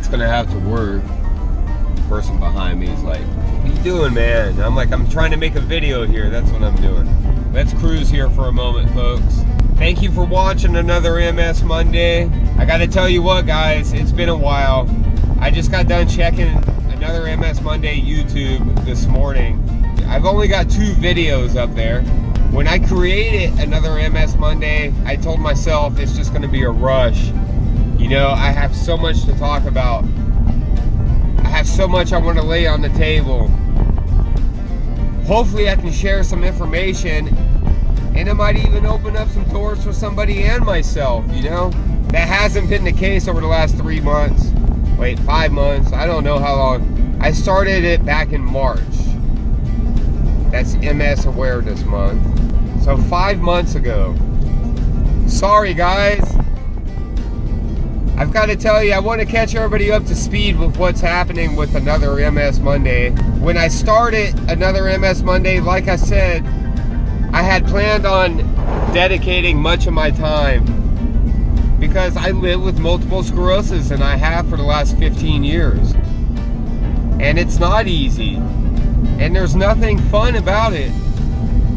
gonna have to work. The person behind me is like, what are you doing, man? And I'm like, I'm trying to make a video here. That's what I'm doing. Let's cruise here for a moment, folks. Thank you for watching another MS Monday. I gotta tell you what, guys, it's been a while. I just got done checking another MS Monday YouTube this morning. I've only got 2 videos up there. When I created another MS Monday, I told myself it's just gonna be a rush. You know, I have so much to talk about. I have so much I want to lay on the table. Hopefully I can share some information, and it might even open up some doors for somebody and myself, you know? That hasn't been the case over the last 3 months. Wait, 5 months. I don't know how long. I started it back in March. That's MS Awareness Month. So 5 months ago. Sorry, guys. I've got to tell you, I want to catch everybody up to speed with what's happening with another MS Monday. When I started another MS Monday, like I said, I had planned on dedicating much of my time because I live with multiple sclerosis, and I have for the last 15 years. And it's not easy, and there's nothing fun about it.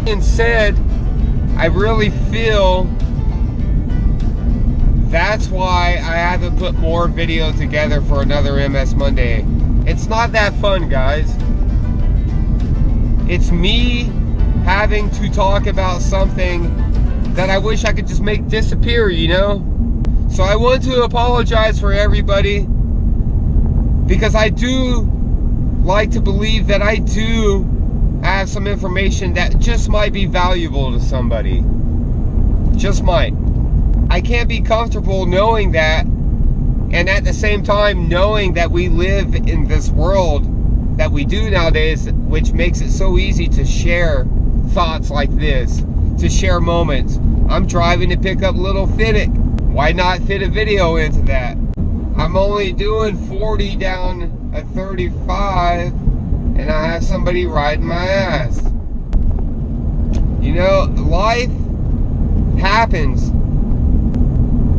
And said, I really feel that's why I haven't put more video together for another MS Monday. It's not that fun, guys. It's me having to talk about something that I wish I could just make disappear, you know? So I want to apologize for everybody, because I do like to believe that I do have some information that just might be valuable to somebody. Just might. I can't be comfortable knowing that, and at the same time knowing that we live in this world that we do nowadays, which makes it so easy to share thoughts like this, to share moments. I'm driving to pick up little Finnick. Why not fit a video into that? I'm only doing 40 down a 35, and I have somebody riding my ass. You know, life happens.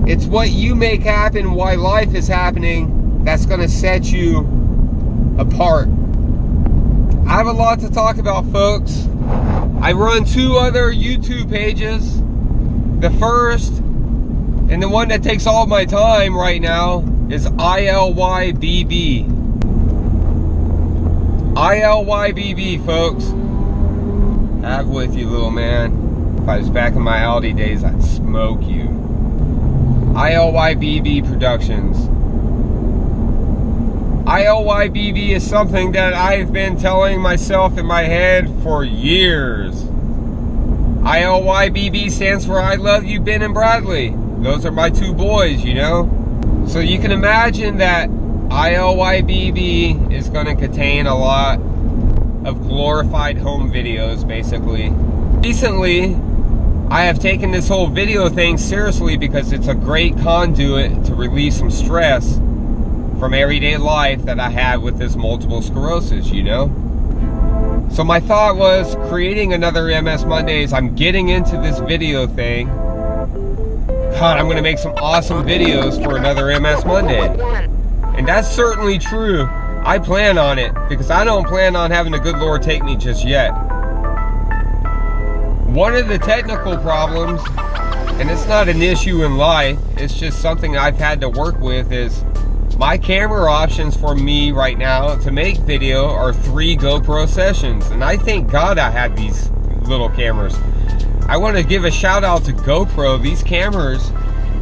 It's what you make happen, why life is happening, that's going to set you apart. I have a lot to talk about, folks. I run 2 other YouTube pages. The first, and the one that takes all my time right now, is ILYBB. ILYBB, folks. Have with you, little man. If I was back in my Audi days, I'd smoke you. ILYBB Productions. ILYBB is something that I've been telling myself in my head for years. ILYBB stands for I Love You, Ben and Bradley. Those are my 2 boys, you know? So you can imagine that ILYBB is going to contain a lot of glorified home videos, basically. Recently, I have taken this whole video thing seriously because it's a great conduit to release some stress from everyday life that I have with this multiple sclerosis, you know? So my thought was creating another MS Mondays. I'm getting into this video thing. God, I'm gonna make some awesome videos for another MS Monday. And that's certainly true. I plan on it, because I don't plan on having the good Lord take me just yet. One of the technical problems, and it's not an issue in life, it's just something I've had to work with, is my camera options for me right now to make video are 3 GoPro sessions. And I thank God I have these little cameras. I want to give a shout out to GoPro. These cameras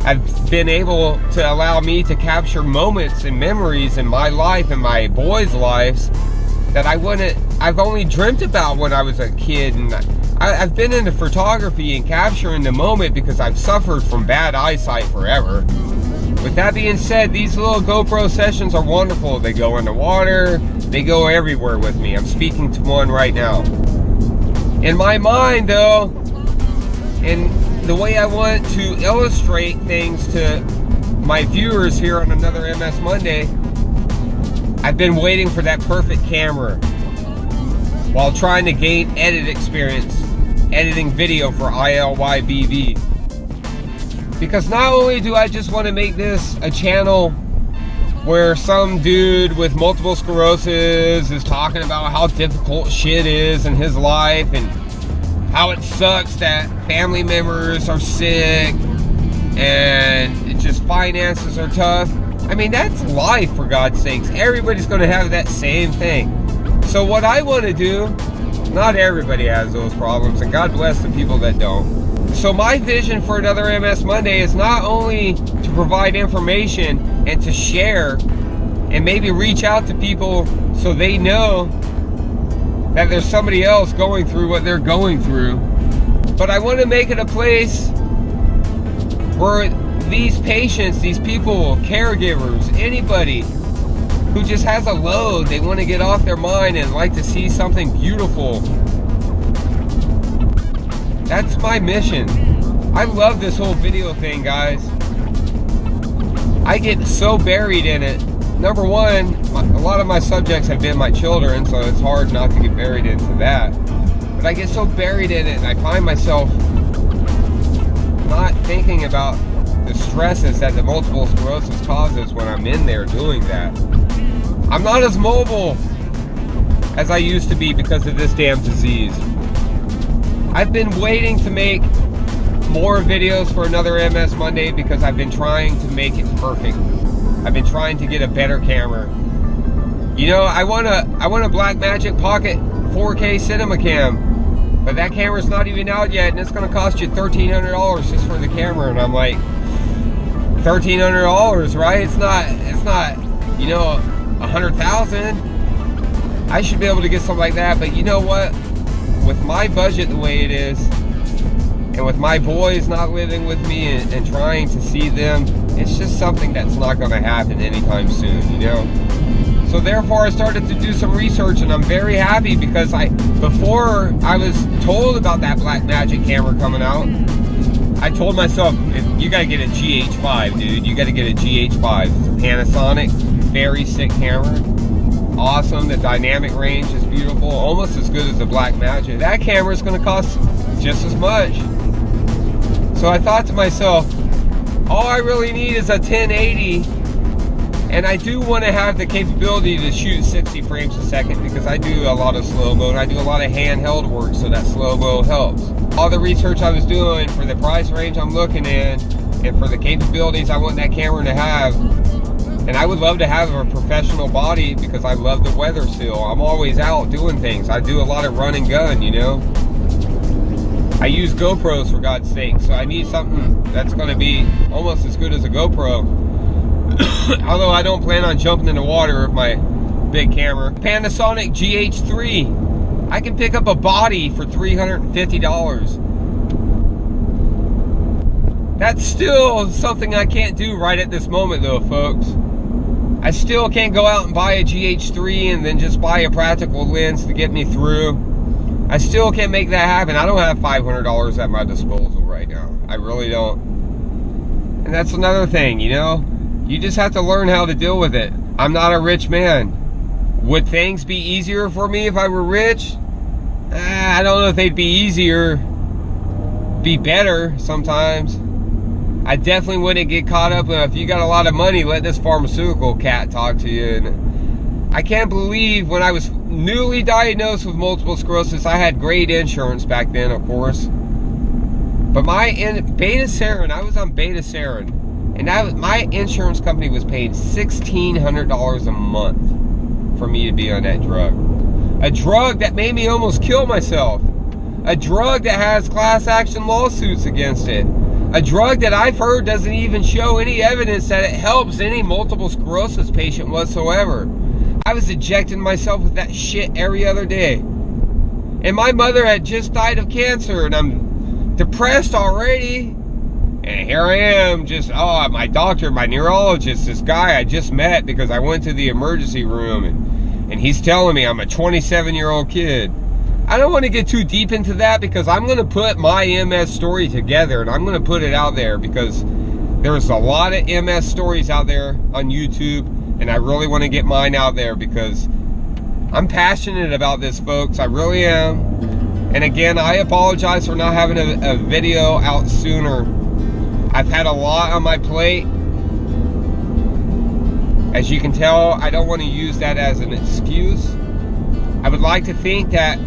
have been able to allow me to capture moments and memories in my life and my boys' lives that I've only dreamt about when I was a kid. And I've been into photography and capturing the moment because I've suffered from bad eyesight forever. With that being said, these little GoPro sessions are wonderful. They go in the water, they go everywhere with me. I'm speaking to one right now. In my mind, though, and the way I want to illustrate things to my viewers here on another MS Monday, I've been waiting for that perfect camera while trying to gain edit experience, editing video for ILYBB. Because not only do I just want to make this a channel where some dude with multiple sclerosis is talking about how difficult shit is in his life and how it sucks that family members are sick and it just finances are tough. I mean, that's life, for God's sakes. Everybody's going to have that same thing. So what I want to do, not everybody has those problems, and God bless the people that don't. So my vision for another MS Monday is not only to provide information and to share and maybe reach out to people so they know that there's somebody else going through what they're going through, but I want to make it a place where these patients, these people, caregivers, anybody who just has a load, they want to get off their mind and like to see something beautiful. That's my mission. I love this whole video thing, guys. I get so buried in it. Number one, a lot of my subjects have been my children, so it's hard not to get buried into that. But I get so buried in it, and I find myself not thinking about the stresses that the multiple sclerosis causes when I'm in there doing that. I'm not as mobile as I used to be because of this damn disease. I've been waiting to make more videos for another MS Monday because I've been trying to make it perfect. I've been trying to get a better camera. You know, I want a Blackmagic Pocket 4K Cinema Cam, but that camera's not even out yet, and it's going to cost you $1,300 just for the camera. And I'm like, $1,300, right? It's not, you know, $100,000. I should be able to get something like that, but you know what? With my budget the way it is, and with my boys not living with me and trying to see them, it's just something that's not going to happen anytime soon, you know? So therefore I started to do some research, and I'm very happy because before I was told about that Blackmagic camera coming out, I told myself, you got to get a GH5, dude. You got to get a GH5. It's a Panasonic, very sick camera. Awesome. The dynamic range is beautiful, almost as good as the Blackmagic. That camera is going to cost just as much. So I thought to myself, all I really need is a 1080, and I do want to have the capability to shoot 60 frames a second because I do a lot of slow-mo and I do a lot of handheld work, so that slow-mo helps. All the research I was doing for the price range I'm looking in and for the capabilities I want that camera to have, and I would love to have a professional body because I love the weather still. I'm always out doing things. I do a lot of run and gun, you know. I use GoPros, for God's sake, so I need something that's going to be almost as good as a GoPro. Although I don't plan on jumping in the water with my big camera. Panasonic GH3. I can pick up a body for $350. That's still something I can't do right at this moment though, folks. I still can't go out and buy a GH3 and then just buy a practical lens to get me through. I still can't make that happen. I don't have $500 at my disposal right now. I really don't. And that's another thing, you know? You just have to learn how to deal with it. I'm not a rich man. Would things be easier for me if I were rich? I don't know if they'd be easier. Be better sometimes. I definitely wouldn't get caught up in, if you got a lot of money, let this pharmaceutical cat talk to you. And I can't believe when I was newly diagnosed with multiple sclerosis, I had great insurance back then, of course. But Beta-Sarin, I was on Beta-Sarin, and my insurance company was paying $1,600 a month for me to be on that drug. A drug that made me almost kill myself. A drug that has class action lawsuits against it. A drug that I've heard doesn't even show any evidence that it helps any multiple sclerosis patient whatsoever. I was injecting myself with that shit every other day. And my mother had just died of cancer, and I'm depressed already. And here I am, my doctor, my neurologist, this guy I just met because I went to the emergency room, and he's telling me I'm a 27-year-old kid. I don't want to get too deep into that because I'm going to put my MS story together, and I'm going to put it out there because there's a lot of MS stories out there on YouTube, and I really want to get mine out there because I'm passionate about this, folks. I really am. And again, I apologize for not having a video out sooner. I've had a lot on my plate. As you can tell, I don't want to use that as an excuse. I would like to think that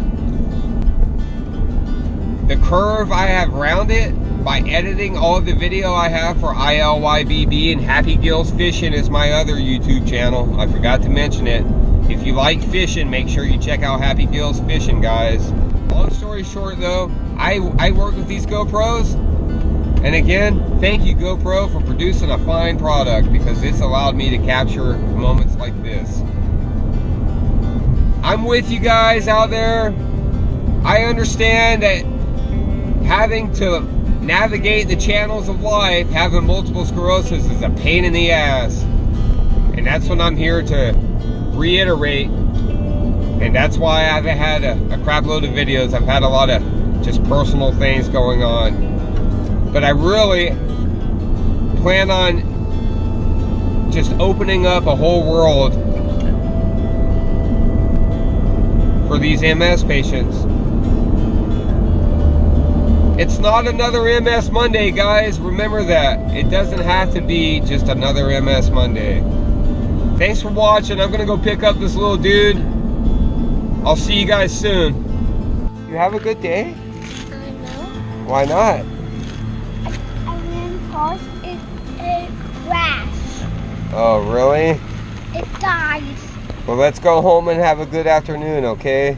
the curve I have rounded by editing all of the video I have for ILYBB, and Happy Gills Fishing is my other YouTube channel. I forgot to mention it. If you like fishing, make sure you check out Happy Gills Fishing, guys. Long story short though, I work with these GoPros, and again, thank you GoPro for producing a fine product, because it's allowed me to capture moments like this. I'm with you guys out there. I understand that having to navigate the channels of life, having multiple sclerosis, is a pain in the ass. And that's what I'm here to reiterate. And that's why I've had a crap load of videos. I've had a lot of just personal things going on. But I really plan on just opening up a whole world for these MS patients. It's not another MS Monday, guys. Remember that. It doesn't have to be just another MS Monday. Thanks for watching. I'm gonna go pick up this little dude. I'll see you guys soon. You have a good day? I know. Why not? And then coarse is a crash. Oh, really? It dies. Well, let's go home and have a good afternoon, okay?